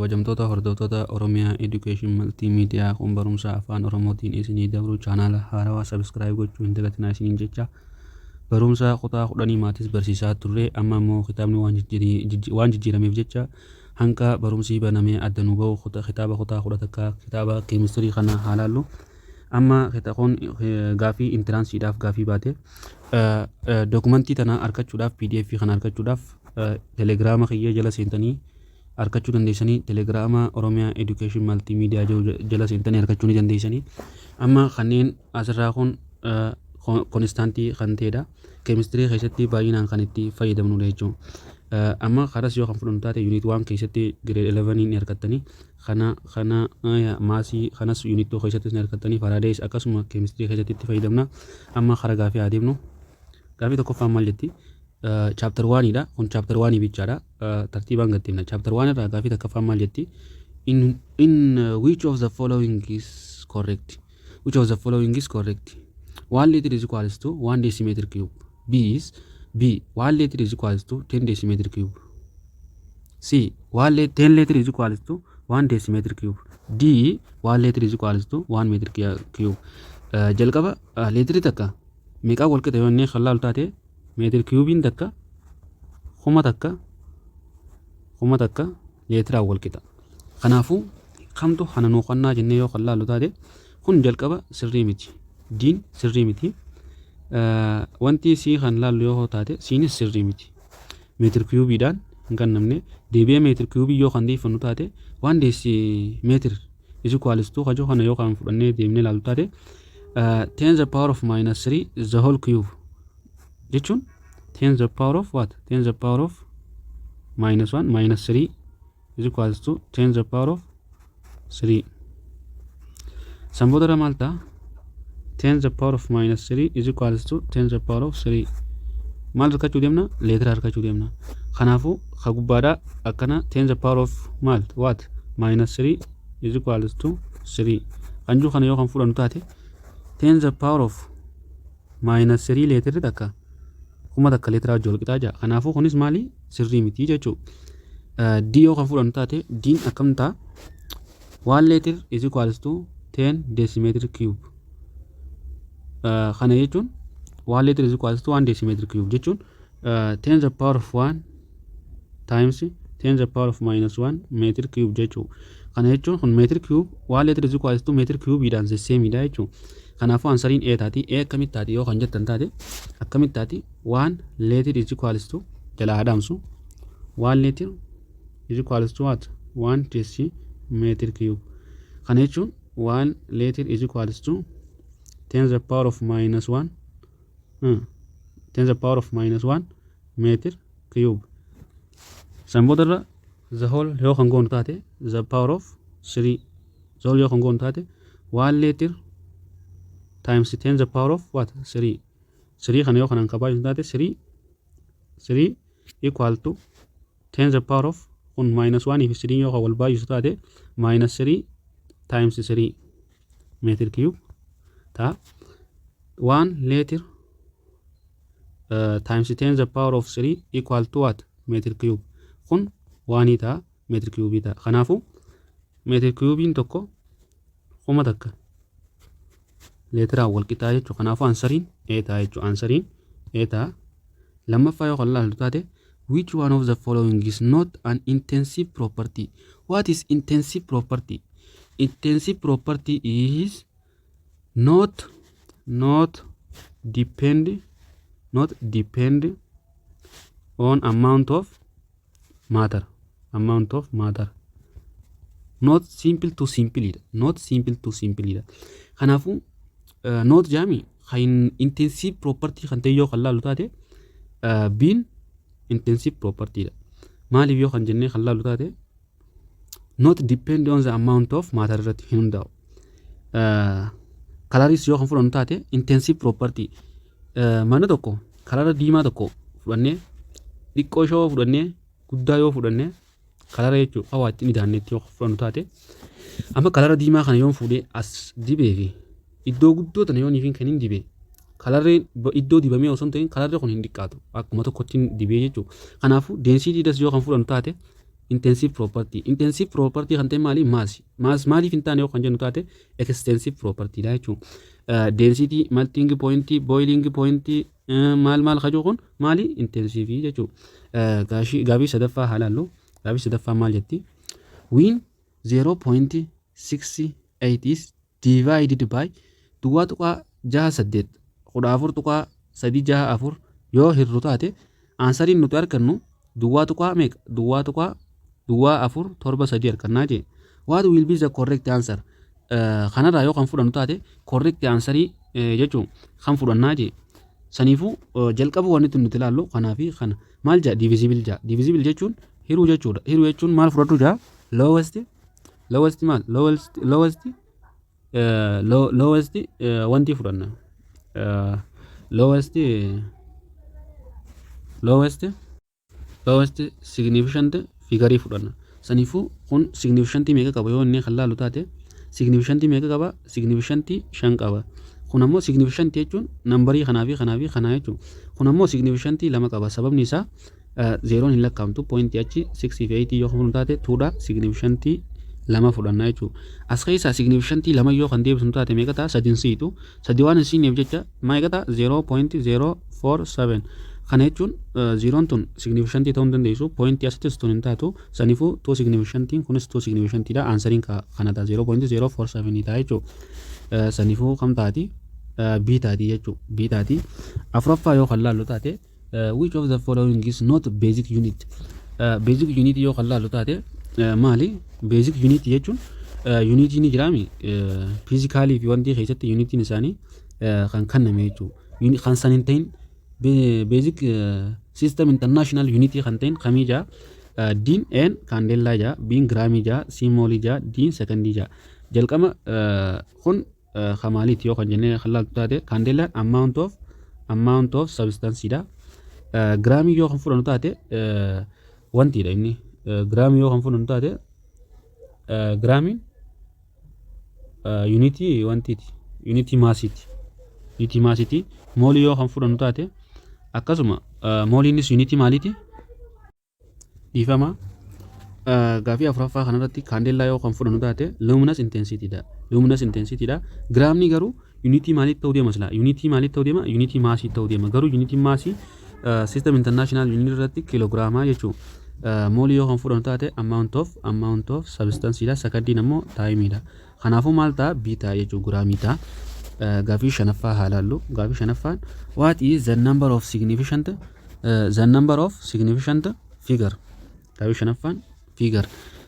Kabajamtoota hordoftoota Oromiyaa Education Multimedia kun barumsa afaan Oromootiin isinii dabru chaanaala haarawaa subscribe gochuu hin dagatinaa isiniin jecha barumsa kutaa 10 maatis barsiisaa turre amma immoo kitaabni waan jijjiirameef jecha hanqa barumsii banamee adda nu bahu kitaaba kutaa 10 kitaaba keemistirii kana haalaallu amma kitaabon gaafii intiraansiidhaaf gaafii baate dokumentii tana argachuudhaaf PDF kana argachuudhaaf telegiraama kiyyee jala seentanii arkachuu dandeessanii telegiraama Oromiyaa Education Multimedia jala seentanii arkachuu ni dandeessanii amma kanneen asirraa kun konstantii kan ta'edha keemistirii keessatti baay'inaan kan itti fayyadamnudha jechuudha amma karas yoo kan fudhannu taate unit 1 keessatti grade 11 ni argattanii kana maasii kanas unit 2 keessatti ni argattanii Faradays akkasuma keemistirii keessatti itti fayyadamna amma kara gaafii adeemnu gaafii tokkoffaan maal jetti chapter 1 dha kun chapter 1 bichaadha tartiibaan gatteemna chapter 1 irraa gaafii tokkoffaan maal jetti in which of the following is correct one liter is equals to 1 decimeter cube b 1 liter is equals to 10 decimeter cube c 10 liter is equals to 1 decimeter cube d 1 liter is equals to 1 meter cube jalqaba litri takka meeqa wal qixa yoonnee khallaa taate meetir kiubiin takka kuma takka leetira wal qixa kanaafuu kamtu kana nuu qannaa jennee yoo khallaalu taate kun jalqaba sirrii miti diin sirrii miti wanti sii kan laallu yoo taate siinis sirrii miti meetir kiubiidhaan hin kannamne deebi'ee meetir kiubii yoo kan deeffannu taate waan deessi meetir is equals to kajoo kana yoo kan fudhannee deemnee laallu taate 10 the power of minus 3 is the whole cube jechuun 10 the power of what 10 the power of minus 1 minus 3 is equals to 10 the power of 3 samboodara maalta 10 the power of minus 3 is equals to 10 the power of 3 maal argachuu deemna leetira argachuu deemna kanaafuu ka gubbaadhaa akkana 10 the power of maal what minus 3 is equals to 3 kanjuu kana yoo kan fudhannu taate 10 the power of minus 3 leetirri takka kuma takka leetira wajjin wal qixaa jira kanaafuu kunis maali sirrii miti jechuudha d yoo kan fudhannu taate diin akkam ta'a 1 liter is equals to 10 decimeter cube kana jechuun 1 liter is equals to 1 decimeter cube jechuun 10 the power of 1 times 10 the power of minus 1 meter cube jechuudha kana jechuun kun meter cube 1 liter is equals to meter cube idhaan sesseemidha jechuudha kanaafuu ansariin a taati a akkamitti taati yoo kan jettan taate akkamitti taati 1 liter is equals to jala adamsu 1 liter is equals to what 1 decimeter cube kana jechuun 1 liter is equals to 10 the power of minus 1 10 the power of minus 1 meter cube sambodarra the whole yoo kan goonu taate the power of 3 the whole yoo kan goonu taate 1 liter times 10 the power of what 3 kana yoo kanan qabaa taate 3 equal to 10 the power of kun minus 1 if 3 yoo kan wal baay'isu taate minus 3 times 3 meter cube ta 1 liter times 10 the power of 3 equal to what meter cube kun 1 ta meter cube ta kanaafuu meter cube tokko kuma takka leetira wal qixaa jechuudha kanaafuu ansariin a ta'a jechuudha ansariin a ta'a lammaffaa yoo kan laallu taate which one of the following is not an intensive property what is intensive property is not depend on amount of matter not simple to simple kanaafuu not jami khain intensive property kan ta'e yoo kan laallu taate bin intensive property da maaliif yoo kan jennee kan laallu taate not depend on the amount of matter irratti hin hundaa'u kalaris yoo kan fudhannu taate intensive property mana tokko kalara diimaa tokko fudhannee xiqqoo ishoo fudhannee guddaa yoo fudhannee kalara jechuudha hawaatti midaanneetti yoo fudhannu taate amma kalara diimaa kana yoo fuudhee as dibee fi iddoo guddoo tana yoo niifin kan hin dibee kalarreen iddoo dibamee osoo hin ta'in kalarree kun hin dhiqqaatu akkuma tokkotti dibee jechuudha kanaafuu density das yoo kan fudhannu taate intensive property kan ta'e maali maaliif hin taane yoo kan jennu taate extensive property dha jechuudha. Density, melting point, boiling point maal kajoo kun maali intensive jechuudha. Gaabii sadaffaa haalaallu gaabii sadaffaa maal jetti when 0.68 is divided by duwwaa tuqaa 6.8 14 tuqaa 3.4 yoo hirru taate aansariin nuti argannu duwwaa tuqaa meeqa duwwaa 4 7 3 argannaa jee. What will be the correct answer? Kanarraa yoo kan fudhannu taate correct answerii jechuun kan fudhannaa jee. Saniifuu jalqaba wanti nuti ilaallu kanaa fi kana maal jaa divisible jechuun hiruu jechuudha. Hiruu jechuun maal fudhadhu jaa lowest wanti fudhanna lowest significant figure fudhanna. Saniifuu kun significant meeqa qaba yoo inni kan laalu taate significant meeqa qaba significant 5 qaba. Kun ammoo significant jechuun nambarii kanaa fi kanaa jechuudha. Kun ammoo significant 2 qaba. Sababni isaa 0 hin lakkaa'amtu point achi 6 fi 8 yoo kan taate 2 dha significant 2 fudhannaa jechuudha. As keessaa significant 2 yoo kan deebisnu taate meeqa ta'a 3 siitu 3 waan hin siineef jecha meeqa ta'a 0.047 kana jechuun 0 tun significant ta'uu hin dandeessu point asitti tun hin taatu saniifuu too significant kunis too significant dha aansariin kana ta'a 0.047 ta'a jechuudha. Saniifuu kam taati b taati jechuudha. B taati. Afuraffaa yoo kan laallu taate which of the following is not basic unit? Basic unit yoo kan laallu taate maali basic unit jechuun unity ni jiraami physically fi wanti keessatti unity isaanii kan kenname jechuudha. Kan san hin ta'in basic system international unity kan ta'in kamii jaa diin n kaandeellaa jaa biin giraamii jaa siimoolii jaa diin sekondii jaa. Jalqaba kun kamaaliiti yoo kan jennee kan laaltu taate kaandeellaan amount of substance dha. Giraamii yoo kan fudhannu taate wantiidha inni giraamii yoo kan fudhannu taate giraamiin unity wantiiti unity maasiiti. Moolii yoo kan fudhannu taate akkasuma mooliinis unity maaliiti dhiifama. Gaafii afuraffaa kanarratti kaandeellaa yoo kan fudhannu taate luminous intensity dha. Giraamni garuu unity maaliif ta'uu deema sila unity maaliif ta'uu deema unity maasii ta'uu deema garuu unity maasii system international unit irratti kiilogiraamaa jechuudha. Moolii yoo kan fudhannu taate amount of substance dha. Sekondiin ammoo taayimiidha. Kanaafuu maal ta'a b ta'a jechuudha giraamii ta'a. Gaafii shanaffaa haalaallu gaafii shanaffaan what is the number of significant figure? Gaafii shanaffaan figure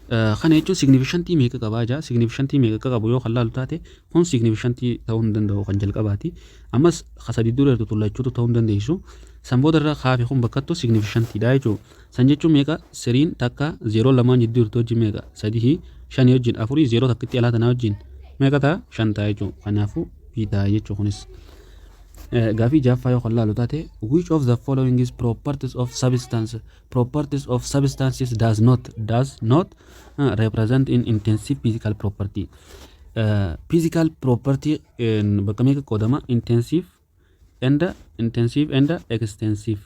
kana jechuun significant meeqa qabaa jaa significant meeqa qabu yoo kan laallu taate kun significant ta'uu hin danda'u kan jalqabaati. Ammas sadii dura tullachuutu ta'uu hin dandeessu. San booda irra kaafi kun bakkattu significant dha jechuudha. San jechuun meeqa siriin takka 0 lamaan jidduu jirtu wajjin meeqa 3 5 wajjin 4 0 takkitti alaa tanaa wajjin meeqa ta'a 5 ta'a jechuudha. Kanaafuu b ta'a jechuudha kunis. Gaafii jaaffaa yoo kan laallu taate which of the following is properties of substances does not represent in intensive physical property? Physical property bakka meeqa qoodama intensive and extensive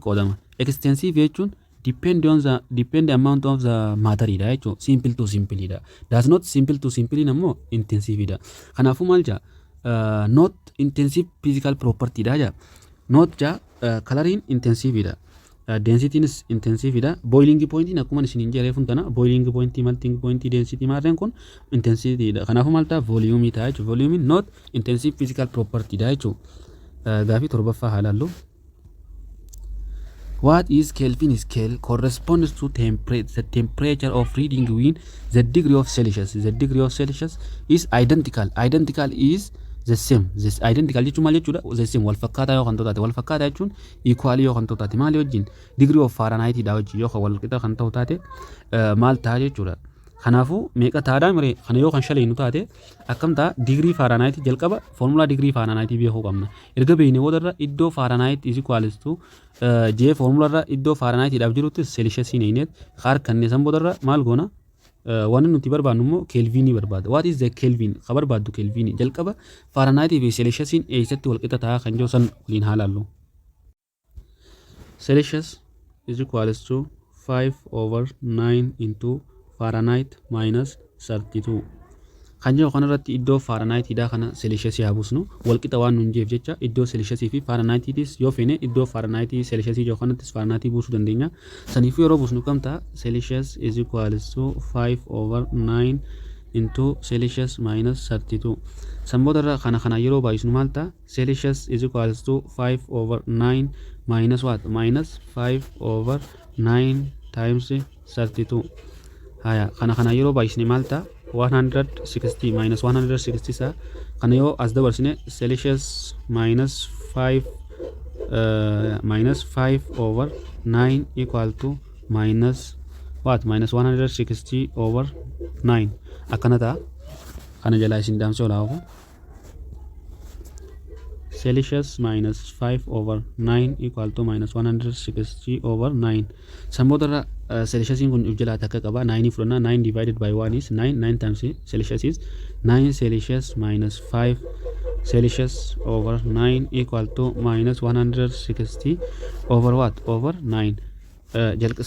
qoodama. Extensive jechuun depend amount of the matter dha jechuudha. Simple to simple dha. Does not simple to simple ammoo intensive dha. Kanaafuu maal jaa not intensive physical property dha jaa not jaa coloriin intensive dha. Density is intensive dha. Boiling point akkuma isin jedhee funtana boiling point melting point density maarreen kun intensity dha. Kanaafuu maal ta'a volume ta'a jechuudha. Volume not intensive physical property dha jechuudha. Gaafii torbaffaa haalaallu what is Kelvin scale corresponds to the temperature of reading when the degree of Celsius is identical is the same. This identical jechuun maal jechuudha the same wal fakkaataa yoo kan taate wal fakkaataa jechuun equal yoo kan taate maal wajjin degree of Fahrenheit dha wajjin yoo kan wal qixa kan taate maal ta'a jechuudha. Kanaafuu meeqa taadhaa miree kana yoo kan shalaynu taate akkam ta'a degree Fahrenheit jalqaba formula degree Fahrenheit beekuu qabna. Erga beekne boodarra iddoo Fahrenheit is equals to jee formula irra iddoo Fahrenheit dhaaf jirutti Celsius hineet qaar kanneesan boodarra maal goona waan nuti barbaannu immoo Kelvin barbaada. What is the Kelvin? Ka barbaaddu Kelvin jalqaba Fahrenheit fi Celsius eessatti wal qixa ta'a kan jiru san waliin haalaallu. Celsius is equals to 5 over 9 into Fahrenheit minus 32. Kan jiru kanarratti iddoo Fahrenheitidha kana Celsius haa buusnu walqixa waan nuun jeef jecha iddoo Celsius fi Fahrenheitis yoo feene iddoo Fahrenheit Celsius jiru kanattis Fahrenheit buusuu dandeenya. Saniifuu yeroo buusnu kam ta'a Celsius is equals to 5 over 9 into Celsius minus 32. Sanboodarra kana yeroo baay'isnu maal ta'a Celsius is equals to 5 over 9 minus what minus 5 over 9 times 32. Haya kana yeroo baay'isne maal ta'a 160 minus 160 sa kana yoo as dabarsine Celsius minus 5 over 9 equal to minus what minus 160 over 9 akkana ta'a kana jalaa isin daamsee olaawu Celsius minus 5 over 9 equal to minus 160 over 9. Sanboodarra Celsius kun jalaa takka qaba 9 fudhanna 9 divided by 1 is 9 times Celsius is 9 Celsius minus 5 Celsius over 9 equal to minus 160 over what over 9.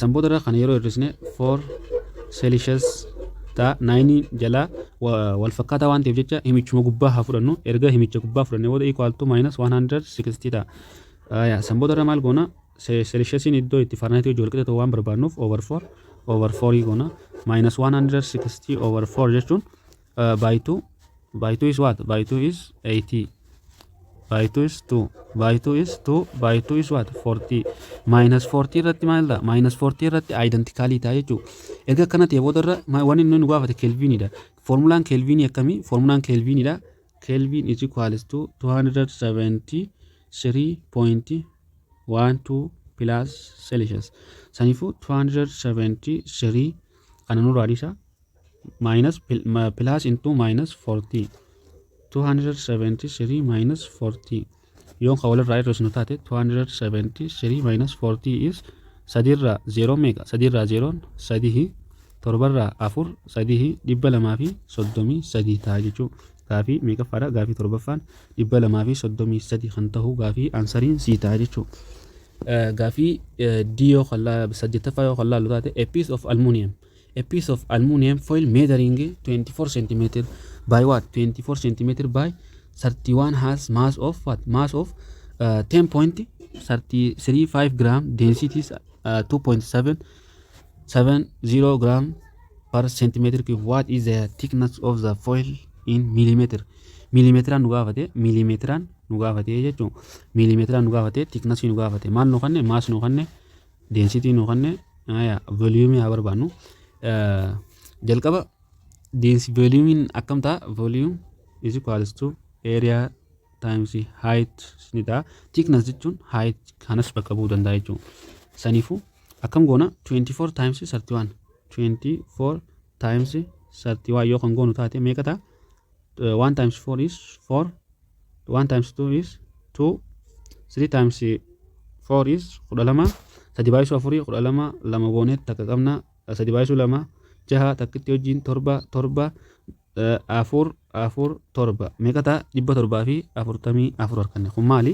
Sanboodarra kana yeroo hir'isne 4 Celsius ta 9 jala wal fakkaata waan ta'eef jecha himichuma gubbaa haa fudhannu erga himicha gubbaa fudhanne booda equal to minus 160 ta sanboodarra maal goona Celsiusin iddoo itti Fahrenheit wajjin wal qixa waan barbaadnuuf over 4 goona minus 160 over 4 jechuun by 2 is what by 2 is 80 by 2 is 2 by 2 is 2 by 2 is what 40 minus 40 irratti maalidha minus 40 irratti identically ta'a jechuudha erga kana ta'e boodarra waan inni nu gaafate kelvinidha formulaan kelvinii akkamii formulaan kelvinidha kelvin is equals to 273.12 plus Celsius saniifuu 273 kana nurraa dhiisa minus plus into minus 40 273 minus 40 yoon kawala irraa irra sunu taate 273 minus 40 is sadirra 0 mega sadirra 0 sadihi torbarra 4 sadihi 233 ta'a jechuu gaafii meeqa fara gaafii torbaffaan 233 kan ta'u gaafii ansariin si ta'a jechuu gaafii dio khalla sajjatafa yoo khalla taate a piece of aluminum foil measuring 24 cm by what 24 cm by 31 has mass of what mass of 10.335 gram density 2.770 gram per centimeter cube. What is the thickness of the foil in millimeter? Millimeteraan nu gaafate jechuun millimeteraan nu gaafate thickness nu gaafate maal nu kanne mass nu kanne density nu kanne volume haa barbaannu jalqaba density volume akkam ta'a volume is equals to area times height nita thickness jechuun height kanas bakka bu'uu danda'a jechuudha saniifuu akkam goona 24 times 31 yoo kan goonu taate meeqa ta'a 1 times 4 is 4 1 times 2 is 2 3 times 4 is 12 sadi baay'isuu 4 12 lama goonee takka qabna sadi baay'isuu 2 jaha takkitti wajjin torba 4 torba meeqa ta'a 744 arganne kun maali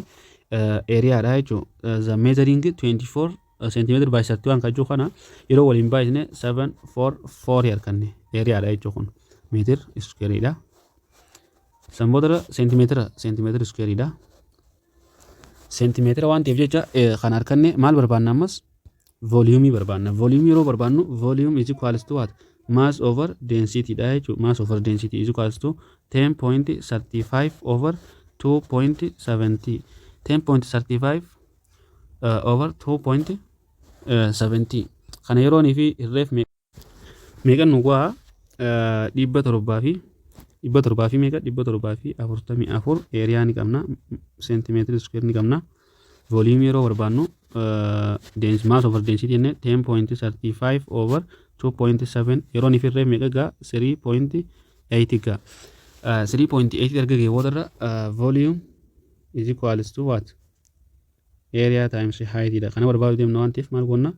areaadha jechuudha the measuring 24 cm by 31 kan jiru kana yeroo waliin baay'isne 744 arganne areaadha jechuudha kun meetir iskuweeriidha sanboodara seentimeetira iskuweeriidha seentimeetira waan ta'eef jecha kan arganne maal barbaanna ammas volume barbaanna volume yeroo barbaannu volume is equals to what mass over density dha jechuudha mass over density is equals to 10.35 over 2.70 10.35 over 2.70 kana yeroonii fi irreef meeqan nu go'a 700 fi meeqa 744 area ni qabna centimeter square ni qabna volume yeroo barbaannu mass over density jenne 10.35 over 2.7 yeroonii fi irreef meeqa gaa 3.8 gaa 3.8 erga ga'e boodarra volume is equals to what area times height dha kana barbaadu deemna waan ta'eef maal goonna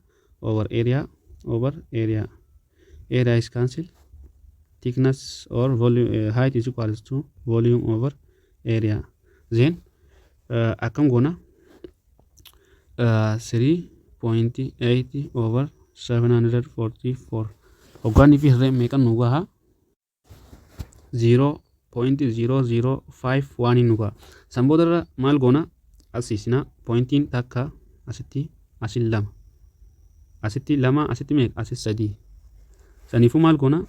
over area area is cancel thickness or volume height is equals to volume over area then akkam goona 3.8 over 744 hoggaanii fi hirreen meeqan nu gaha 0.0051 nu gaha. San boodarra maal goona asiisina pointiin takka asitti asin lama asitti lama asitti meeqa asis sadii saniifuu maal goona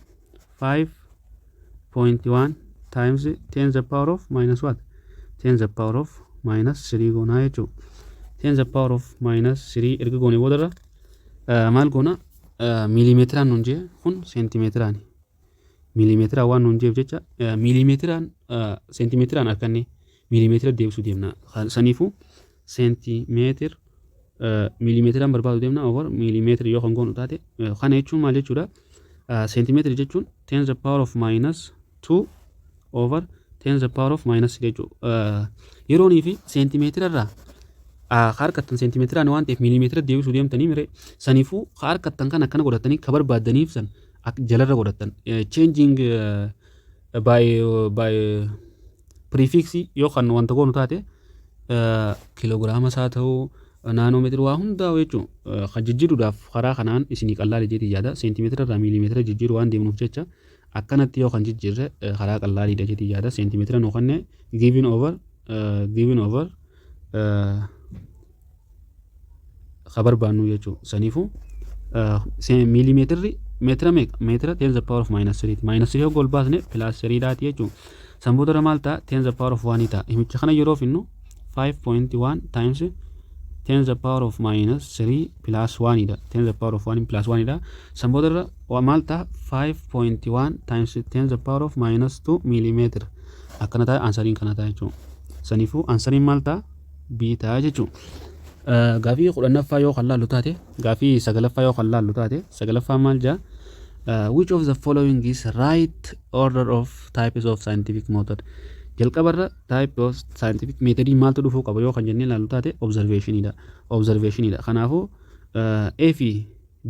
5.1 times 10 the power of minus what 10 the power of minus 3 goonaa jechuudha. 10 the power of minus 3 erga goone boodarra maal goona miilimeetiraan nuun jee kun seentimeetiraani. Miilimeetira waan nuun jeef jecha miilimeetiraan seentimeetiraan akkanni miilimeetira deebisuu deemna. Saniifuu seentimeetir miilimeetiraan barbaadu deemna over miilimeetira yoo kan goonu taate kana jechuun maal jechuudha seentimeetira jechuun 10 the power of minus 2 over 10 the power of minus 3 jechuudha. Yeroonii fi seentimeetirarraa harkattan seentimeetiraan waan ta'eef miilimeetira deebisuu deemtanii mire saniifuu harkattan kan akkana godhatanii ka barbaadaniif san jalarra godhattan changing by prefix yookaan wanta goonu taate kiloogiraama isaa ta'uu naanoomeetira waa hundaa jechuun kan jijjiiruudhaaf karaa kanaan isinii qallaali jeetii yaada seentimeetira irraa miilimeetira jijjiiru waan deemnuuf jecha akkanatti yoo kan jijjiirre karaa qallaaliidha jeetii yaada seentimeetira nookanne given over kabar baannu jechuun saniifuu miilimeetirri meetira meeqa meetira 10 the power of minus 3 minus 3 yoo baasne plus 3 daati jechuun san boodarra maal ta'a 10 the power of 1 ta'a himicha kana yeroo finnu 5.1 times 10 the power of minus 3 plus 1 dha 10 the power of 1 plus 1 dha san boodarra maal ta'a 5.1 times 10 the power of minus 2 millimeter akkana ta'a ansariin kana ta'a jechuun saniifuu ansariin maal ta'a b ta'a jechuun. Gaafii 10ffaa yoo kan laallu taate gaafii 9ffaa yoo kan laallu taate 9ffaa maal jaa which of the following is right order of types of scientific method jalqabarra type of scientific method maaltu dhufuu qaba yoo kan jennee laallu taate observationidha kanaafuu A fi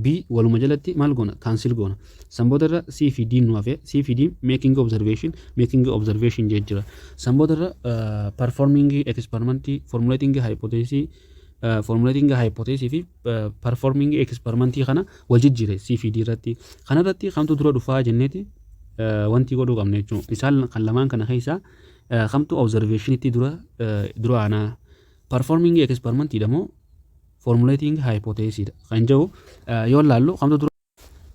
B waluma jalatti maal goona cancel goona san boodarra C fi D nu hafe C fi D making observation jechira san boodarra performing experiment formulating hypothesis fi performing experiment kana wal jijjiire CFD irratti kana irratti kamtu dura dhufaa jenneeti wanti godhuu qabna jechuudha. Isaan kan lamaan kana keessa kamtu observation itti dura ana performing experiment idamo formulating hypothesis kan jiru yoo laallu kamtu dura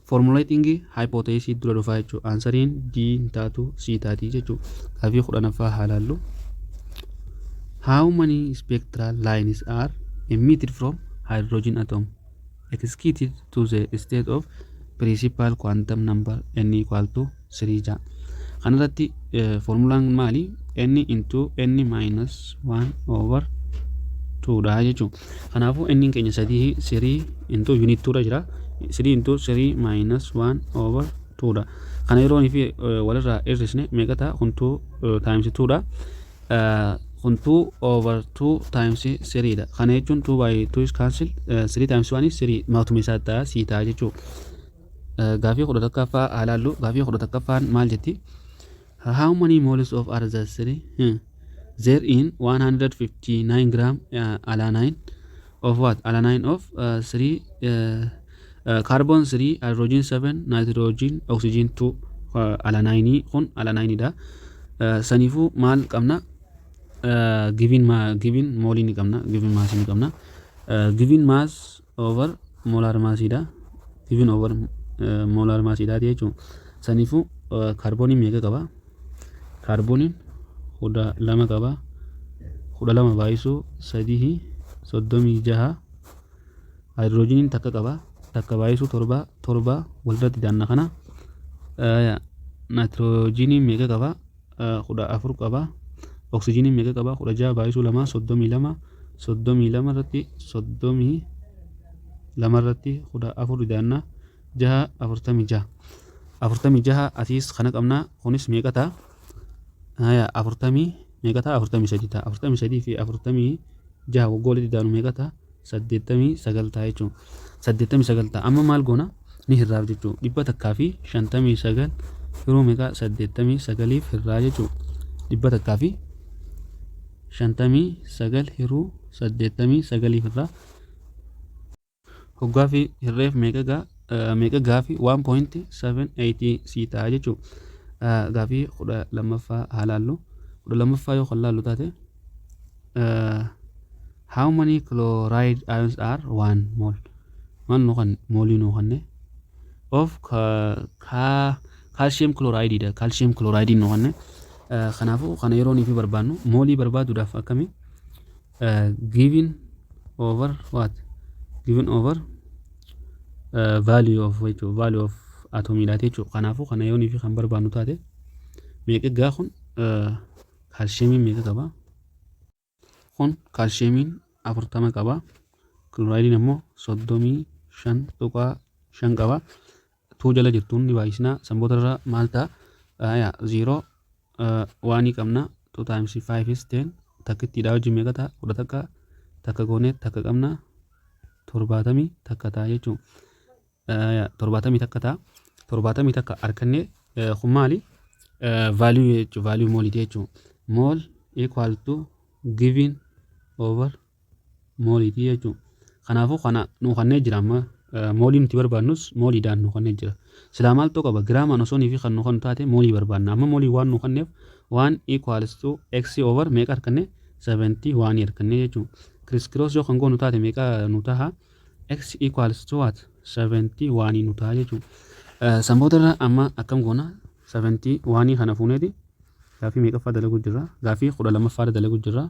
formulating hypothesis dura dhufaa jechuudha. Answering D taatu C taati jechuudha. Gaafii 10ffaa haalaallu how many spectral lines are emitted from hydrogen atom excited to the state of principal quantum number n equal to 3 ja kanarratti formulaan maali n into n minus 1 over 2 dha jechuun kanaafu n keenya 3 into unit 2 dha jira 3 into 3 minus 1 over 2 dha kana yeroo fi walirraa hir'isne meeqa ta'a kun 2 times 2 dha kun 2 over 2 times 3 dha kana jechuun 2 by 2 is cancel 3 times 1 is 3 maatuma isaa ta'a c ta'a jechuudha. Gaafii 11ffaa haalaallu gaafii 11ffaan maal jetti how many moles of arsenic there in 159 gram alanine of what alanine of 3 carbon 3 hydrogen 7 nitrogen oxygen 2 alanine kun alanine dha saniifuu maal qabna given mole ni qabna given mass ni qabna given mass over molar mass ida given over molar mass ida jechuun saniifuu kaarbooniin meeqa qaba kaarbooniin 12 qaba 12 baay'isuu 36 hydrogeniin takka baay'isuu 7 walirratti daanna kana nitrogeniin meeqa qaba 14 qaba oxygen meeqa qaba 16 baay'isuu 2 32 irratti 32 irratti 14 daanna 46 asiis kana qabna kunis meeqa ta'a 40 meeqa ta'a 43 ta'a 43 fi 46 waggoolatti daanu meeqa ta'a 89 ta'a jechuun 89 ta'a amma maal goona ni hirraaf jechuun 159 yeroo meeqa 89 hirraa jechuun 159 yeroo 89 irraa hoggaa fi hirreef meeqa gaafii 1.780 sii ta'a jechuudha. Gaafii 12ffaa haa laallu. 12ffaa yoo kan laallu taate how many chloride ions are 1 mole? Maal nu kan moolii nu kanne of calcium chloride dha. Calcium chloride nu kanne kanaafuu kana yeroo nuti barbaannu moolii barbaaduudhaaf akkamii given over what? Given over value of atomiidha jechuudha. Kanaafuu kana yoo nuti kan barbaannu taate meeqa gaa kun calciumiin meeqa qaba? Kun calciumiin 40 qaba. Chloride immoo 35.5 qaba. Tuu jala jirtuun ni baay'isna. Sanboota irraa maal ta'a? 0 1 qabna. 2 times 5 is 10. Takka itti wajjin meeqa ta'a? 10 takka goonee takka qabna. 70 takka ta'a jechuudha. 70 takka ta'a. 70 takka harkannee kun maali? Value jechuudha. Value mooliti jechuudha. Mole equal to given over mooliti jechuudha. Kanaafuu kana nu kanneen jira amma moolii nuti barbaannus mooliidhaan nu kanneen jira. Silaa maal tokko qaba giraamaan osoo nuti kan nu kan taate moolii barbaanna. Amma moolii waan nu kanneef 1 equals to x over meeqa harkanne 71 harkanne jechuudha. Criss-cross yoo kan goonu taate meeqa nu taha? X equals to what? 71 nu taha jechuudha. Sanboota irraa amma akkam goona 71 kana fuuneeti gaafii meeqaffaa dalaguu jirra? Gaafii 12ffaa dalaguu jirra.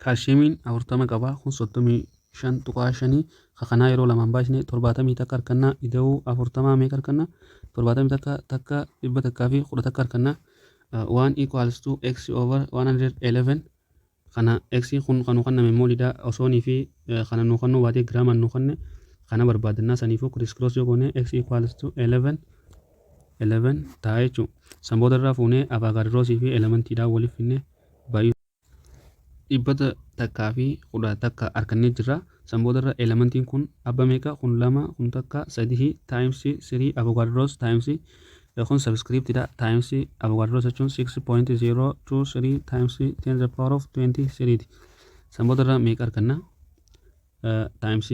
Calciumiin 40 qaba. Kun 35.5 kanaa yeroo lamaan baay'isne 70 takka harkannaa ida'uu 40 meeqa harkannaa 70 takka 100 fi 10 takka harkannaa 1 equals to x over 111 kana x kun kan kanname moolidha osoo ni fi kana nu kannu baatee giraamaan nu kanne kana barbaadannaa saniifuu criss-cross yoo goone x equals to 11 ta'a jechuudha. Sanboota irraa fuunee Avogadroosii fi elementiidhaan waliif finne baay'ee 100 takkaa fi 10 takka harkannee jirra. Sanboota irra elementiin kun abba meeqa? Kun 2 kun takka 3 times 3 Avogadros times kun subscriptidha times Avogadros jechuun 6.023 times 10 to the power of 23. Sanboota irra meeqa harkanna? Times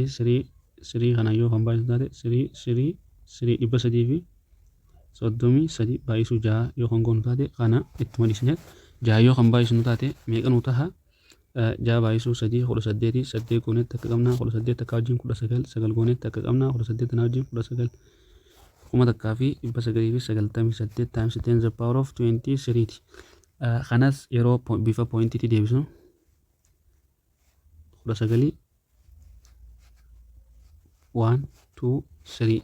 3 kana yoo kan baay'isu taate 3 3 fi 33 baay'isuu 6 yoo kan goonu taate kana itti madisne 6 yoo kan baay'isnu taate meeqa nu taha? 6 baay'isuu 3 18 8 gooneet takka qabna 18 takka wajjin 19 9 gooneet takka qabna 18 tanaa wajjin 19 kuma takkaa fi 998 times 10 to the power of 23 ti. Kanas yeroo bifa pointiitti deebisnu 19 1 2 3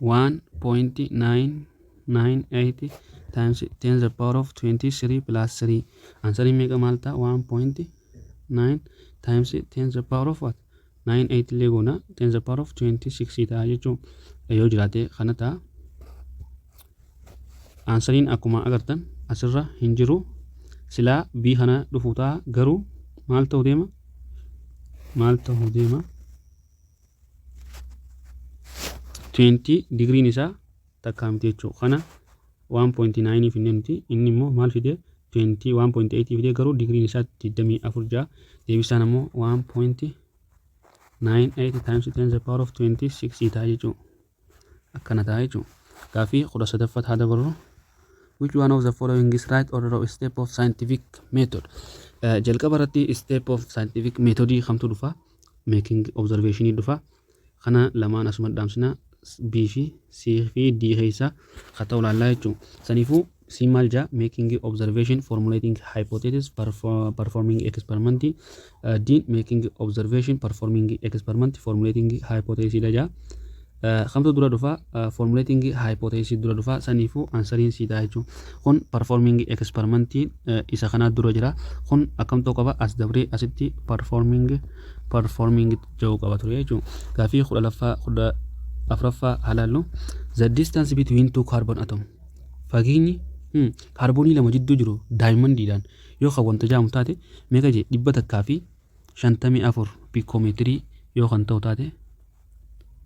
1.998 times 10 to the power of 23 plus 3. Answering meeqa maal ta'a? 1.9 times 10 to the power of what? 98 illee goona 10 to the power of 26 ta'a jechuun yoo jiraate kana ta'a. Answering akkuma agartan asirra hin jiru. Silaa b kana dhufu ta'a garuu maal ta'uu deema? 20 degrein isaa takkaa miti jechuudha. Kana 1.9 fidee nuti inni immoo maal fidee 21.8 fidee garuu degrein isaa 24 ja'a. Deebisaan immoo 1.98 times 10 to the power of 26 ta'a jechuudha. Akkana ta'a jechuudha. Gaafii 13ffaa haa dabarru. Which one of the following is right order of step of scientific method? Jalqaba irratti step of scientific method kamtu dhufa? Making observation dhufa. Kana lamaan asuma dhaamsina B fi C fi D keessa kata ulallaa jechuudha. Saniifuu C maal jaa? Making observation, formulating hypothesis, performing experiment. D making observation, performing experiment, formulating hypothesis jaa. Kamtu dura dhufa? Formulating hypothesis dura dhufa. Saniifuu answering C ta'a jechuudha. Kun performing experiment isa kana dura jira. Kun akkam ta'uu qaba? As dabree asitti performing ja'uu qaba ture jechuudha. Gaafii 14ffaa halaallu. The distance between two carbon atom. Fageenyi kaarboonii lama jidduu jiru daayimandiidhaan yoo kan wanta jaamu taate meeqa jee? 154 piikoomeetirii yoo kan ta'u taate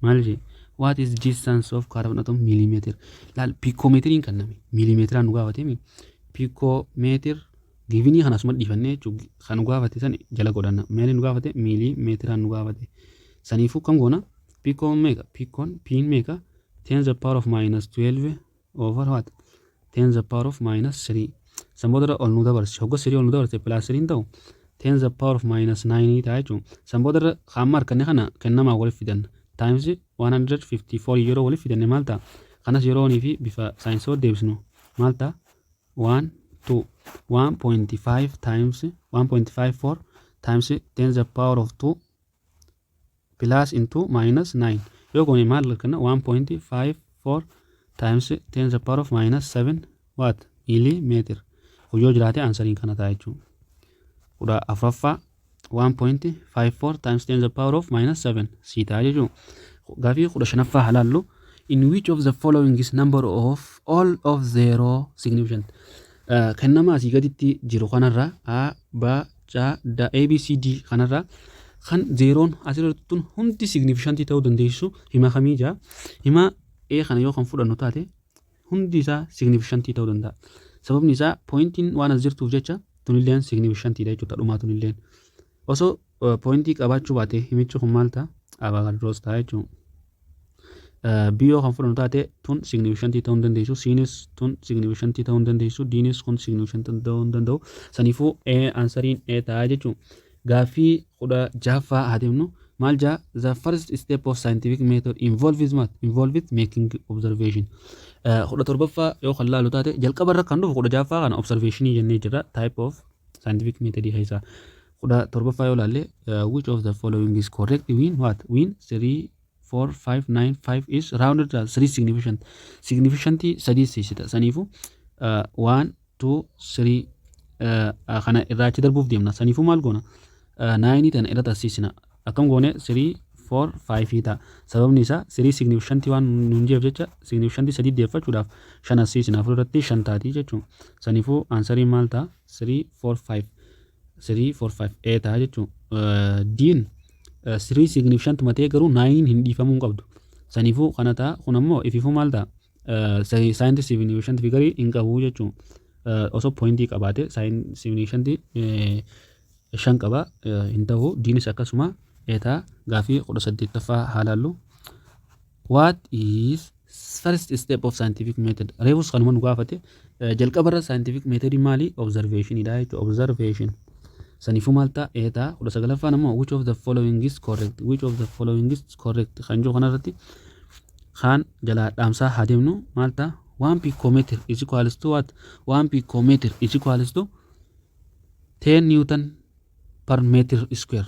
maal jee? What is distance of carbon atom? Millimeter. Laal piikoomeetiriin kan nami millimeetiraan nu gaafatee piikoomeetir givinii kanas madhifannee jechuudha kan nu gaafate san jala godhanna meeli nu gaafate miilii meetiraan nu gaafate saniifuu kam goona piikoon meeqa piin meeqa 10 the power of minus 12 over what 10 the power of minus 3 san boodarra ol nu dabarse hogga 3 ol nu dabarse plus 3 ta'u 10 the power of minus 9 ta'a jechuudha san boodarra hamma harkanne kana kennamaa waliif fidanna times 154 yeroo waliif fidanne maal ta'a kanas yeroonii fi bifa saayinsoo deebisnu maal ta'a 1 2 1.5 times 1.54 times 10 the power of 2 plus into minus 9 yoo goone maal kana 1.54 times 10 the power of minus 7 what millimeter yoo jiraate answering kana ta'a jechuudha kudha afuraffaa 1.54 times 10 the power of minus 7 si ta'a jechuudha gaafii kudha shanaffaa halaallu in which of the following is number of all of zero significant kennama asii gaditti jiru kanarraa a b c d a b c d kanarraa kan zeeroon asirratti hundi significant ta'uu dandeessu hima kamii jaa hima a kana yoo kan fudhannu taate hundi isaa significant ta'uu danda'a sababni isaa pointiin waan as jirtuuf jecha tunilleen significant dha jechuudha dhumaa tunilleen osoo pointii qabaachuu baate himichi kun maal ta'a abaagadroos ta'a jechuudha biyyoo kan fudhannu taate tun significant ta'uu dandeessu siinis tun significant ta'uu dandeessu diinis kun significant ta'uu danda'u saniifuu answeriin ta'a jechuudha gaafii kudha jaffaa adeemnu maal jaa the first step of scientific method involves making observation kudha torbaffaa yoo kan laalu taate jalqabarra kan dhufu kudha jaffaa kana observationii jennee jirra type of scientific method keessaa kudha torbaffaa yoo laalle which of the following is correct win 3 4 5 9 5 is rounded as 3 significant sadii siisita saniifu 1 2 3 kana irraachi darbuuf deemna saniifu maal goona 9 tan irratti asiisina akkam goone 3 4 5 ta'a sababni isaa 3 significant waan nuun jeef jecha significant sadii deeffachuudhaaf 5 asiisina afurratti 5 taati jechuudha saniifuu answeriin maal ta'a 3 4 5 ta'a jechuudha diin 3 significant matee garuu 9 hin dhiifamuu qabdu saniifuu kana ta'a kun ammoo ififuu maal ta'a scientist significant figurii hin qabu jechuudha osoo pointii qabaate significant 5 qaba hin ta'u diinis akkasuma eetaa gaafii 18ffaa haalaallu what is first step of scientific method reebus kanuma nu gaafate jalqabarra scientific method maali observation dha jechuudha observation saniifuu maal ta'a eetaa 19ffaan ammoo which of the following is correct kan jiru kanarratti kan jalaa dhaamsaa haa deemnu maal ta'a 1 picometer is equals to what 1 picometer is equals to 10 newton per meter square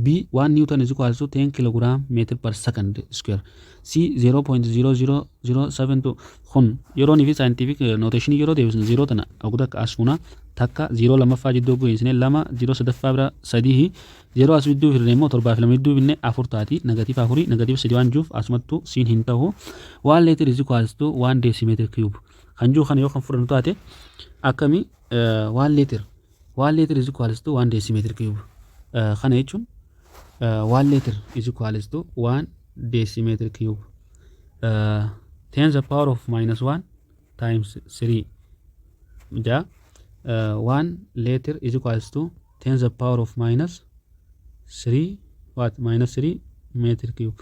b 1 newton is equals to 10 kilogram meter per second square c 0.0072 kun yeroo ni fi scientific notation yeroo deebisnu 0 tana aguda asuna takka 0 lamaffaa jidduu bu'isne 2 0 sadaffaa bira 3 0 as jidduu hirne immoo 7 fi 2 jidduu binne 4 taati negative 4 negative 3 waan juuf asumattu siin hin ta'u 1 liter is equals to 1 decimeter cube kan juu kana yoo kan fudhannu taate akkami 1 liter is equals to 1 decimeter cube kana jechuun 1 liter is equals to 1 decimeter cube 10 the power of minus 1 times 3 ja 1 liter is equals to 10 the power of minus 3 what minus 3 meter cube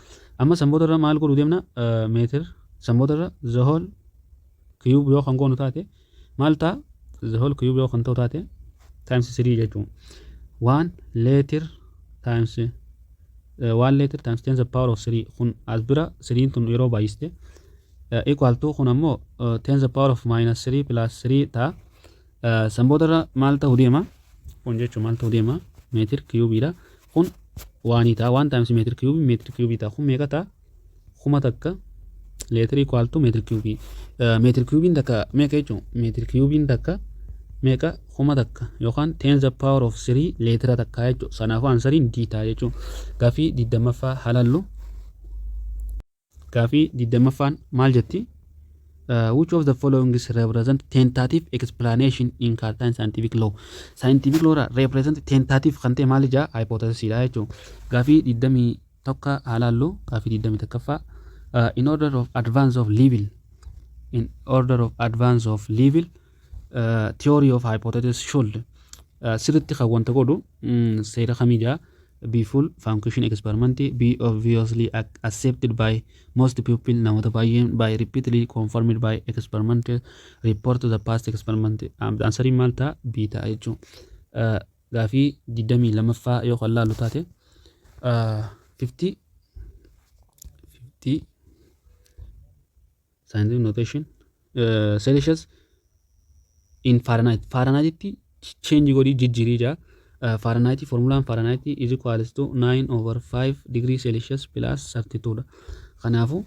amma samboodara maal godhu deemna meter samboodara the whole cube yoo kan goonu taate maal ta'a the whole cube yoo kan ta'u taate times 3 jechuun 1 liter times 10 the power of 3 kun as bira 3 tun yeroo baay'iste equal to kun ammoo 10 the power of minus 3 plus 3 ta'a samboodara maal ta'u deema kun jechuun maal ta'u deema meetir kiyuubiidha kun waanii ta'a 1 times meetir kiyuubii ta'a kun meeqa ta'a kuma takka leetir equal to meetir kiyuubiin takka meeqa jechuun meetir kiyuubiin takka meeqa kuma takka yookaan 10 the power of 3 leetira takka jechuudha sanaafuu answeriin d ta'a jechuudha gaafii 20ffaa halallu gaafii 20ffaan maal jetti which of the following is represent tentative explanation in Cartan scientific law represent tentative kan ta'e maal jaa hypothesis dha jechuudha gaafii 21 halallu gaafii 21ffaa in order of advance of level theory of hypothesis should sirritti kan wanta godhu seera kamidha. Be full function experiment be obviously accepted by most people namoota baay'een by repeatedly confirmed by experiment report to the past experiment. Answering maal ta'a B ta'a jechuun. Gaafii 22ffaa yoo kan laallu taate 50 scientific notation Celsius in Fahrenheit. Fahrenheit change godhi jijjiirii jira. Fahrenheit formulaan Fahrenheit is equals to 9/5 degree Celsius plus 32 dha. Kanaafu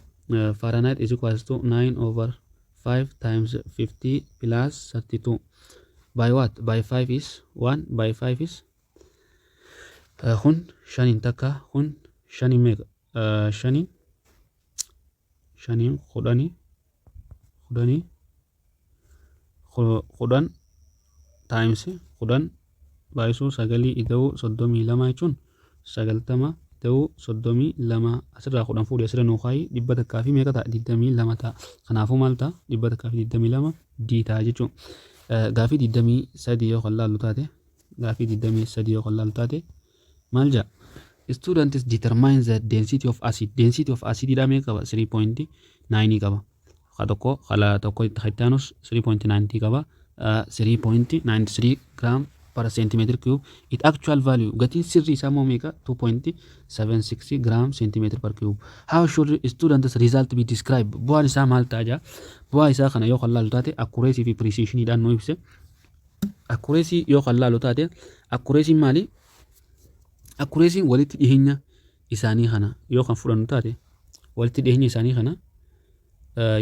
Fahrenheit is equals to 9/5 times 50 plus 32 by what? By 5 is 1 by 5 is kun shanin takka kun shanin meeqa shanin kudhan times kudhan baay'isuu sagalii ida'uu 32 jechuun 90 ida'uu 32 asirraa kudhan fuudhee asirra nuukaayii 100 fi meeqa ta'a 22 ta'a. Kanaafuu maal ta'a 100 fi 22 D ta'a jechuun. Gaafii 23 yoo kan laallu taate maal jedha? Students determine the density of acid. Density of acid dha meeqa qaba? 3.9 qaba. Tokko hektaanus 3.90 qaba. 3.93 gram per centimeter cube. It actual value gatiin sirrii isaa moo meeqa? 2.76 gram centimeter per cube. How should students result be described? Bu'aan isaa maal ta'a jaa? Bu'aa isaa kana yoo kan laallu taate accuracy fi precision dhaan nu ibse. Accuracy yoo kan laallu taate accuracy maali? Accuracy walitti dhiyeenya isaanii kana yoo kan fudhannu taate walitti dhiyeenya isaanii kana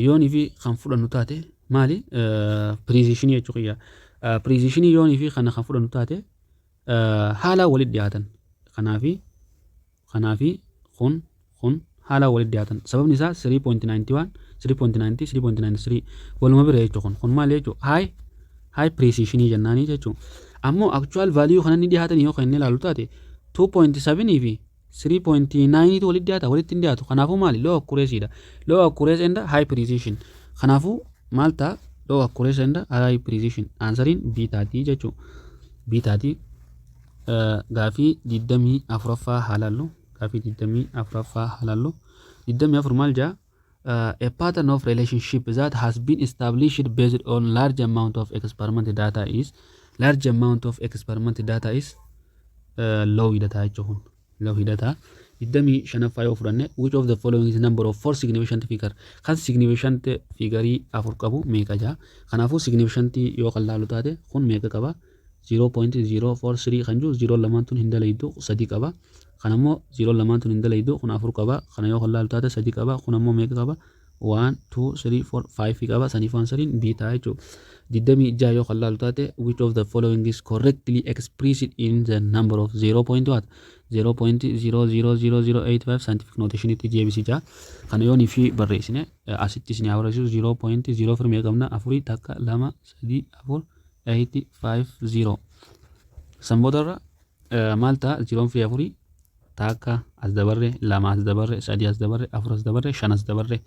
yoonii fi kan fudhannu taate maali? Precision jechuu qiyya. Precision yoonii fi kana kan fudhannu taate haala walitti dhiyaatan. Kanaafi kun haala walitti dhiyaatan. Sababni isaa 3.91 3.90 3.93 waluma bira jechuun kun maal jechuun high precision jennaanii jechuun. Ammoo actual value kana ni dhiyaatan yoo kan inni ilaalu taate 2.7 fi 3.9 tu walitti dhiyaata walitti hin dhiyaatu. Kanaafuu maali? Low accuracy dha. Low accuracy and high precision. Kanaafuu maal ta'a? Low accuracy and high precision. Answering B taati jechuun. B taati. Gaafii 24ffaa haalallu. Gaafii 24ffaa haalallu. 24 maal jaa? A pattern of relationship that has been established based on large amount of experimental data is low data jechuun. Low data 25ffaa yoo fudhanne which of the following is number of four significant figure? Kan significant figure afur qabu meeqa jaa? Kanaafuu significant yoo kan laallu taate kun meeqa qaba? 0.043 kan jiru 0 lamaan tun hin dalaydu 3 qaba. Kan ammoo 0 lamaan tun hin dalaydu kun 4 qaba. Kana yoo kan laallu taate 3 qaba. Kun ammoo meeqa qaba? 1 2 3 4 5 qaba. Saniif answering B ta'a jechuudha. 26 yoo kan laallu taate which of the following is correctly expressed in the number of 0.0000085 scientific notation itti deebisi jaa. Kana yoonii fi barreessine asitti isin agarsiisu 0.04 meeqa qabna? 4 takka 2 3 4 850. Sanboodarra maal ta'a? 0 fi 4 takka as dabarre 2 as dabarre 3 as dabarre 4 as dabarre 5 as dabarre.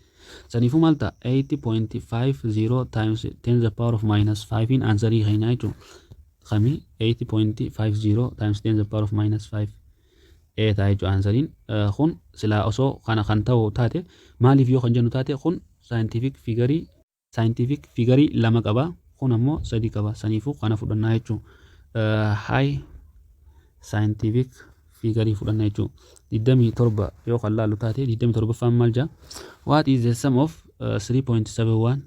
Saniifuu maal ta'a? 80.50 times 10 the power of minus 5 in answerii keenya jechuudha. Kami 80.50 times 10 the power of minus 5 ta'a jechuudha answeriin. Kun silaa osoo kana kan ta'u taate maaliif yoo kan jennu taate kun scientific figure lama qaba. Kun ammoo 3 qaba. Saniifuu kana fudhannaa jechuudha. High scientific figure fudhannaa jechuudha. 27 yoo kan laallu taate 27ffaan maal jaa? What is the sum of 3.71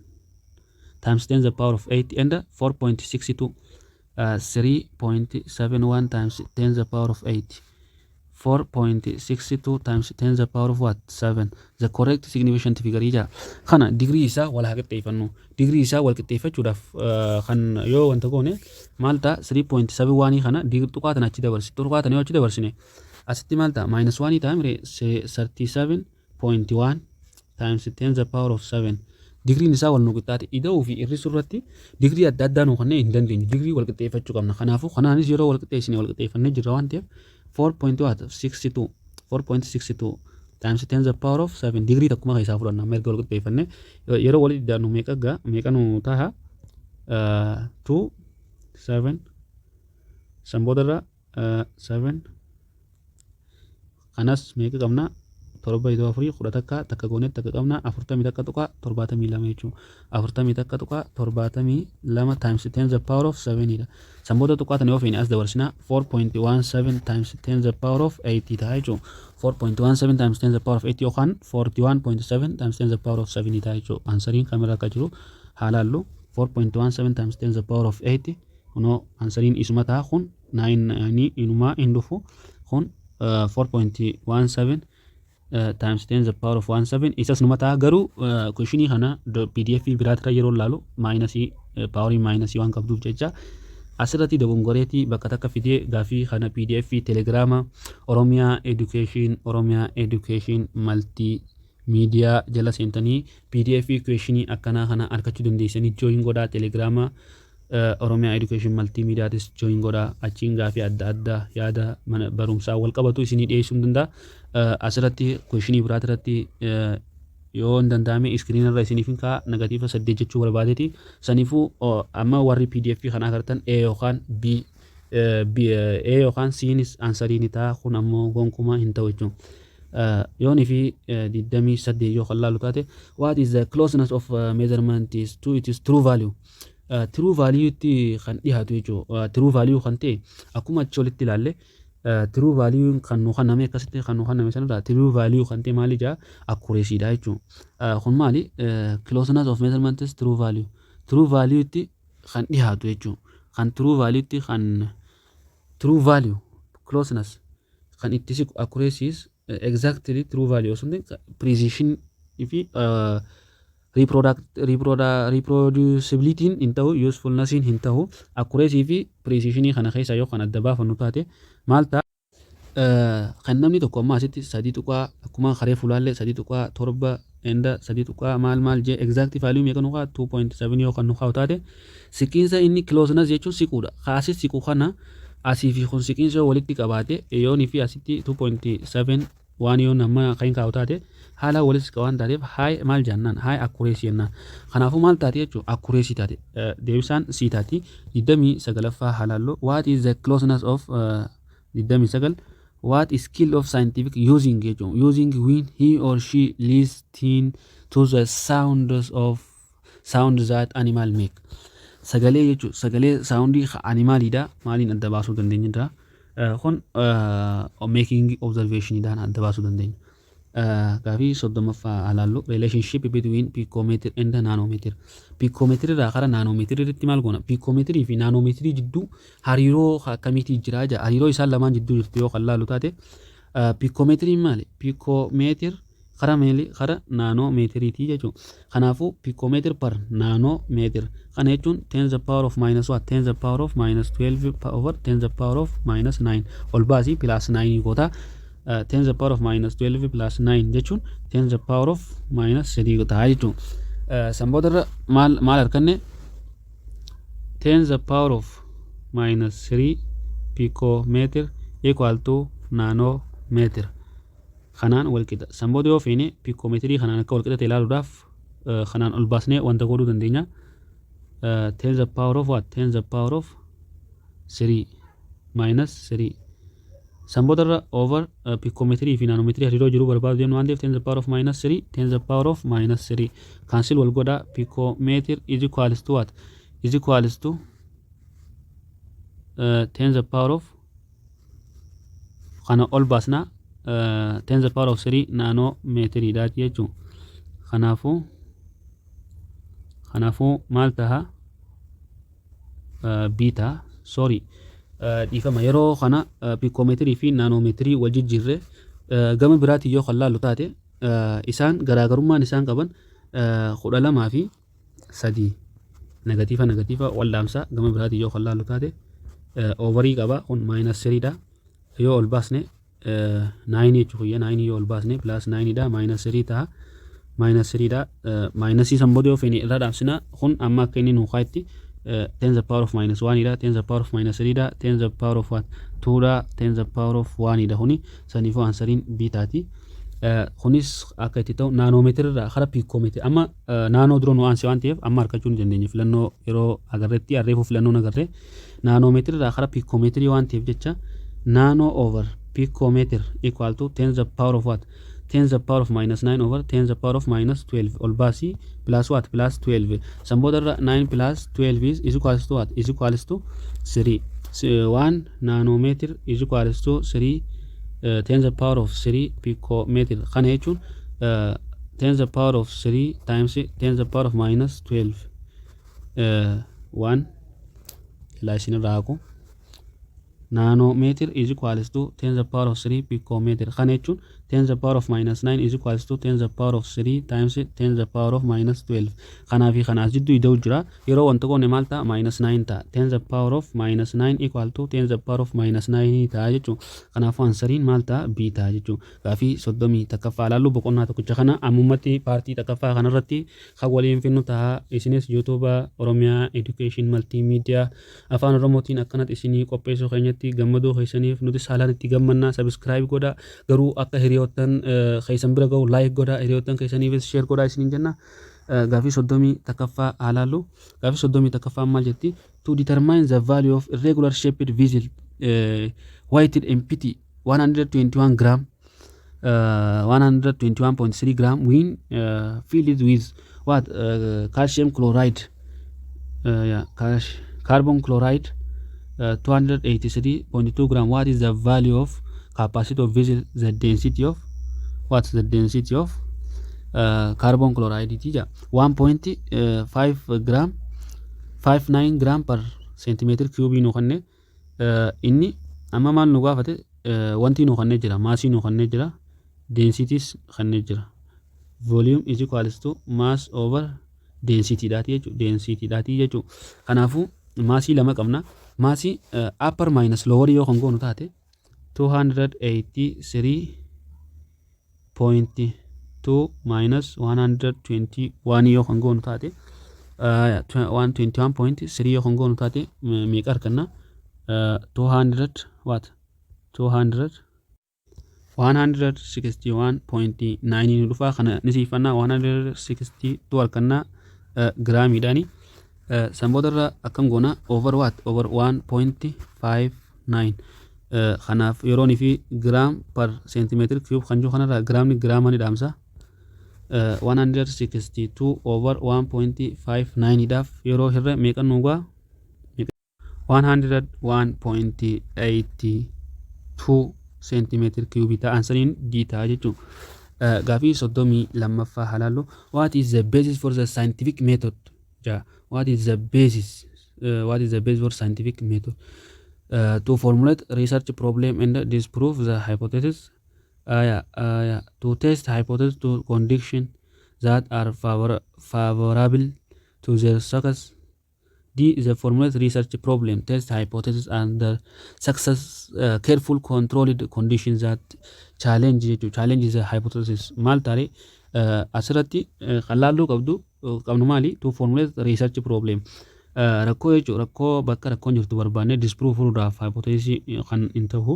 times 10 the power of 8 and 4.62? 3.71 times 10 the power of 8 4.62 times 10 the power of what? 7. The correct significant figure jaa. Kana degree isaa wal haa qixxeeffannu. Degree isaa wal qixxeeffachuudhaaf kan yoo wanta goone maal ta'a? 3.71 kana tuqaatan achi dabarsine. Tuqaatan yoo achi dabarsine asitti maal ta'a? Minus 1 ta'a mire 37.1 times 10 the power of 7. Degree isaa wal nu qixxaate ida'uu fi hir'isuu irratti degree adda addaa nu kanneen hin dandeenyu. Degree wal qixxeeffachuu qabna. Kanaafuu kanaanis yeroo wal qixxeessine wal qixxeeffannee jirra waan ta'eef 4.62 times 10 the power of 7 degree takkuma keessaa fudhanna. Merga wal qixxeeffannee yeroo walitti daanu meeqa nu ta'a? 2 7 Samboodarra 7 kanas meeqa qabna torba idoo afurii kudha takka goonetti takka qabna 40 takka tuqa 72 jechuudha. 40 takka tuqa 72 times 10 the power of 7 dha. Sambooda tuqaatan yoo feene as dabarsinaa 4.17 times 10 the power of 80 ta'a jechuudha. 4.17 times 10 the power of 80 yookaan 41.7 times 10 the power of 7 ta'a jechuudha. Ansariin kamerra akka jiru haalaallu 4.17 times 10 the power of 80 kunoo ansariin isuma ta'a kun 9 inumaa hin dhufu kun 4.17 times 10 the power of 17 isas numa ta'a garuu questionii kana pdf biraatira yeroo laalu maayinasii paawarii maayinasii waan qabduuf jecha asirratti dogongoreetii bakka takka fidee gaafii kana pdf telegiraama oromiyaa education multi miidiyaa jala seentanii pdf questionii akkanaa kana argachuu dandeessanii join godhaa telegiraama oromiyaa education multi miidiyaatis join godhaa achiin gaafii adda addaa yaada mana barumsaa wal qabatu isinii dhiyeessuu danda'a. Asirratti questionii biraatirratti yoo hin danda'ame iskiriinarra isiniif hin kaa'a negatiiva 8 jechuu barbaadeeti. Saniifuu amma warri pdf kana agartan a yookaan b yookaan cnis ansariin ta'a kun ammoo gonkumaa hin ta'u jechuudha. Yoonii fi 28 yoo laallu taate what is the closeness of measurement is to its true value. True value itti kan dhiyaatu jechuudha. True value kan ta'e akkuma achi olitti ilaalle true value kan nu kanname akkasitti kan nu kanname sanarraa true value kan ta'e maali jaa accuracy dha jechuudha. Kun maali closeness of measurement is true value. True value itti kan dhiyaatu jechuudha. Kan true value itti kan true value closeness kan itti siqu accuracy is exactly true value something precision fi reproducibility hin ta'u usefulness hin ta'u accuracy fi precision kana keessa yoo kan adda baafannu taate maal ta'a kan namni tokko amma asitti 3 tuqaa akkuma karee fulaalle 3 tuqaa 7 enda 3 tuqaa maal je exact value meeqa nu kaa 2.7 yoo kan nu kaa taate siqiinsa inni closeness jechuun siquudha. Kaasi siqu kana asii fi kun siqiinsa walitti qabaate yoonii fi asitti 2.7 waan yoo nama kan kaa taate haala walitti qabaan taateef high maal jennaan high accuracy jennaan. Kanaafuu maal taate jechuudha accuracy taate deebisaan sii taati 29ffaa haalaallo what is the closeness of 29 what is skill of scientific using jechuudha using when he or she listen to the sound that animal make. Sagalee jechuudha sagalee soundii animalidha maaliin adda baasuu dandeenya kun making observation dhaan adda baasuu dandeenya. Gaafii 30ffaa haalaallu relationship between picometer and nanometer. Picometer irraa kara nanometer irratti maal goona picometer fi nanometer jidduu hariiroo akkamiitii jira jaa hariiroo isaan lamaan jidduu jirtu yoo laallu taate picometer maali picometer kara meeli kara nanometeriitii jechuudha. Kanaafuu picometer per nanometer kana jechuun 10 the power of minus what 10 the power of minus 12 over 10 the power of minus 9 ol baasii plus 9 goota 10 the power of minus 12 plus 9 jechuun 10 the power of minus 3 ta'a jechuudha. Samboodarra maal arganne 10 the power of minus 3 picometer equal to nanometer. Kanaan wal qixa. Sambooda yoo feene picometrii kanaan akka wal qixate ilaaluudhaaf kanaan ol baasnee wanta godhuu dandeenya. 10 the power of what 10 the power of 3 minus 3 samboodarra over picometrii fi nanometrii hariiroo jiru barbaadu deemnu waan ta'eef 10 the power of minus 3 10 the power of minus 3 cancel wal godha picometer is equals to what is equals to 10 the power of kana ol baasna 10 the power of 3 nanometrii daati jechuun kanaafuu maal taha beta sorry dhiifama yeroo kana picometrii fi nanometrii wal jijjiirre gama biraatti yoo laallu taate isaan garaagarummaan isaan qaban 12 fi 3 negatiiva waldaamsa gama biraatti yoo laallu taate overii qaba kun minus 3 dha yoo ol baasne 9 jechuudha 9 yoo ol baasne plus 9 dha minus 3 ta'a minus 3 dha minus sambooda yoo feene irra dhaabsina kun amma akka inni nuuqaa itti 10 the power of minus 1 ida 10 the power of minus 3 ida 10 the power of 2 ida 10 the power of 1 ida huni sanifo ansariin bitati kunis akka itti ta'u nanometer irraa gara picometer amma naanoo duroo nu aansi waan ta'eef amma harkachuu ni dandeenya filannoo yeroo agarreetti arreefu filannoo agarree naanomeetira irraa gara piikoomeetirii waan ta'eef jecha naanoo over piikoomeetir equal to 10 the power of what 10 the power of minus 9 over 10 the power of minus 12 ol baasii plus what plus 12 san booda irra 9 plus 12 is equals to what is equals to 3 1 naanomeetir is equals to 3 10 the power of 3 picometer kana jechuun 10 the power of 3 times 10 the power of minus 12 1 laasin raaku nanometer is equals to 10 the power of 3 picometer kana jechuun 10 the power of minus 9 is equals to 10 the power of 3 times 10 the power of minus 12 kana fi kana jiddu idoo jira yeroo wanta koone maalta minus 9 ta 10 the power of minus 9 equal to 10 the power of minus 9 ta jechuun kanaaf ansariin maalta b ta jechuun gaafi 30 takaffaa laallu boqonnaa tokkicha kana ammumatti paartii takaffaa kana irratti kan waliin finnu ta'a isinis YouTube Oromiyaa Education Multimedia afaan Oromootiin akkanat isinii qopheessuu keenyatti gammadoo keessaniif nuti saalaan itti gammannaa subscribe godha garuu akka hiriyoottan keessan bira ga'u like godha hiriyoottan keessaniifis share godha isiniin jenna gaafi 30 takaffaa haalaallu gaafi 30 takaffaa maal jetti to determine the value of irregular shaped vessel weighted empty 121 gram 121.3 gram when filled with what calcium chloride carbon chloride 283.2 gram what is the value of capacity of vessel the density of what's the density of carbon chloride tija 1.5 gram 59 gram per centimeter cube nu kanne inni amma maal nu gaafate wanti nu kanne jira maasii nu kanne jira densities kanne jira volume is equals to mass over density dati jechu kanaafu maasii lama qabna maasii upper minus lower yoo kan goonu taate 283.2 minus 121 yoo kan goonu taate 121.3 yoo kan goonu taate meeqa arganna 200 what 161.9 ni dhufa kana nisiifannaa 162 arganna giraamiidhaani sambodarra akkam goona over what over 1.59 kanaaf yeroon fi gram per centimeter cube kan jiru kanarra gramni gramani dhaamsa 162 over 1.59 dhaaf yeroo hirre meeqa nuugaa 101.82 centimeter cube ta answering d ta jechuun gaafii 32ffaa halaallu what is the basis for the scientific method what is the basis for scientific method to formulate research problem and disprove the hypothesis to test hypothesis to condition that are favorable to their success d is a formulate research problem test hypothesis under success careful controlled conditions that challenge the hypothesis mal tare asirratti qalaallu qabnu maali to formulate research problem rakkoo jechuun rakkoo bakka rakkoon jirtu barbaanne disprove fuudhaaf hypothesis kan intahu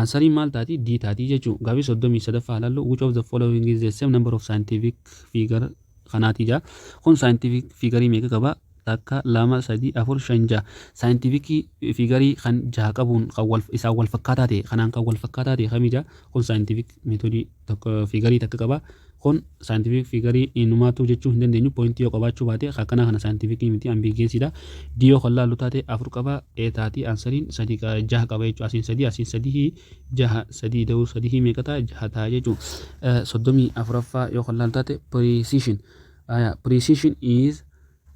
answering maal taati d taati jechuun gaafii 33ffaa halaallu which of the following is the same number of scientific figure kanaatija kun scientific figure meeqa qaba takka lama sadi afur shanja scientific figure kan jaha qabuun isaa wal fakkaataa ta'e kanaan kan wal fakkaataa ta'e kamija kun scientific method tokko figure takka qaba kun scientific figure inumaatu jechuu hin dandeenyu point yoo qabaachuu baate akkana kana scientific miti ambiguous-dha d yoo qalaallu taate afur qaba e taati answering sadi jaha qaba jechuu asin sadi jaha sadi da'u sadi meeqa ta'a jaha ta'a jechuu 34ffaa yoo qalaallu taate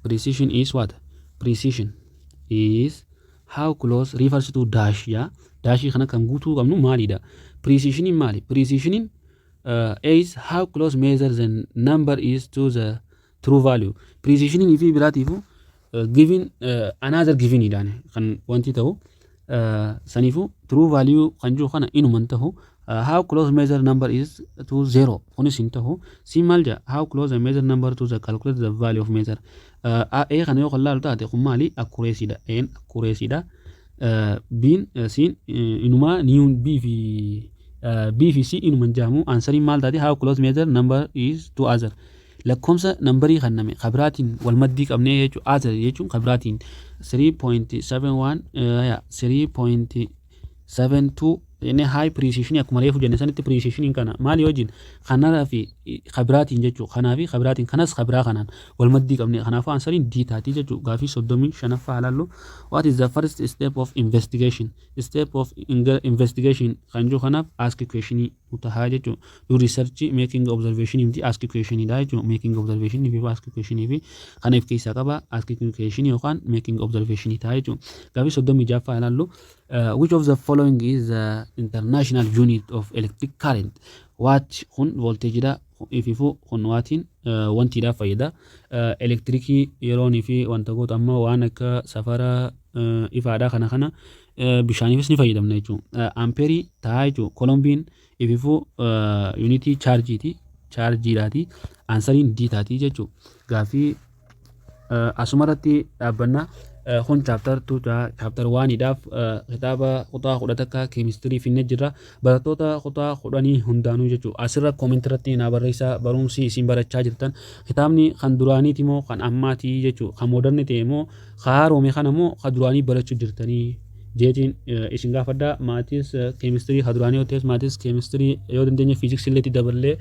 precision is what precision is how close refers to dash dash kana kan guutuu qabnu maalidha precision maali precision is how close measure the number is to the true value precision fi biratifu given another given idane kan wanti ta'u sanifu true value kan jiru kana inuman ta'u how close measure number is to 0 kunis hin ta'u si malja how close a measure number to the calculate the value of measure a kana yoo qalaallu taate kun maali accuracy da bin sin inuma new b fi c inuman jaamu answering maal taate how close measure number is to other lakkoomsa nambarii kanname kabiraatiin wal maddii qabnee jechuun aasir jechuun kabiraatiin 3.71 3.72 inni high precision akkuma reefu jenne sanitti precision kana maali wajjin kanaa fi kabiraatiin jechuun kanaa fi kabiraatiin kanas kabiraa kanaan wal maddii qabnee kanaaf ansariin d taati jechuun gaafii 35 ilaallu what is the first step of investigation kan jiru kanaaf ask question utahaa jechuun do research making observation imti ask question dha jechuun making observation fi ask question fi kanaaf keessa qaba ask question yookaan making observation ta'a jechuun gaafii 36 ilaallu which of the following is the international unit of electric current watt kun voltage da ififu kun wattiin wanti da fayyada electricii yeroon fi wanta goota amma waan akka safara ifaadha kana bishaaniifis ni fayyadamna jechuudha amperii ta'a jechuudha kolombiin ififu unity chargeedhaati ansariin d taati jechuudha gaafii asumarratti dhaabbanna kun chapter 2 chapter 1 daaf kitaaba kutaa 10 chemistry finne jira barattoota kutaa 10 hundaanuu jechuudha asirra comment irratti na barreessaa barumsi isin barachaa jirtan kitaabni kan duraaniiti moo kan ammaati jechuudha kan modernii ta'e moo haaromee kana moo kan duraanii barachuu jirtanii jeetiin isin gaafadha maatis chemistry haduraanii hotees maatis chemistry yoo dandeenya physics illee dabalee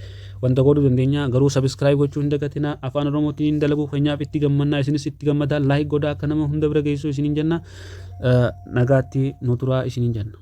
wanta godhu dandeenya garuu subscribe gochuu hin dagatina afaan oromootiin dalaguu keenyaaf itti gammannaa isinis itti gammadaa like godhaa akka nama hunda bira geessuu isinin jenna nagaatti nuturaa isinin jenna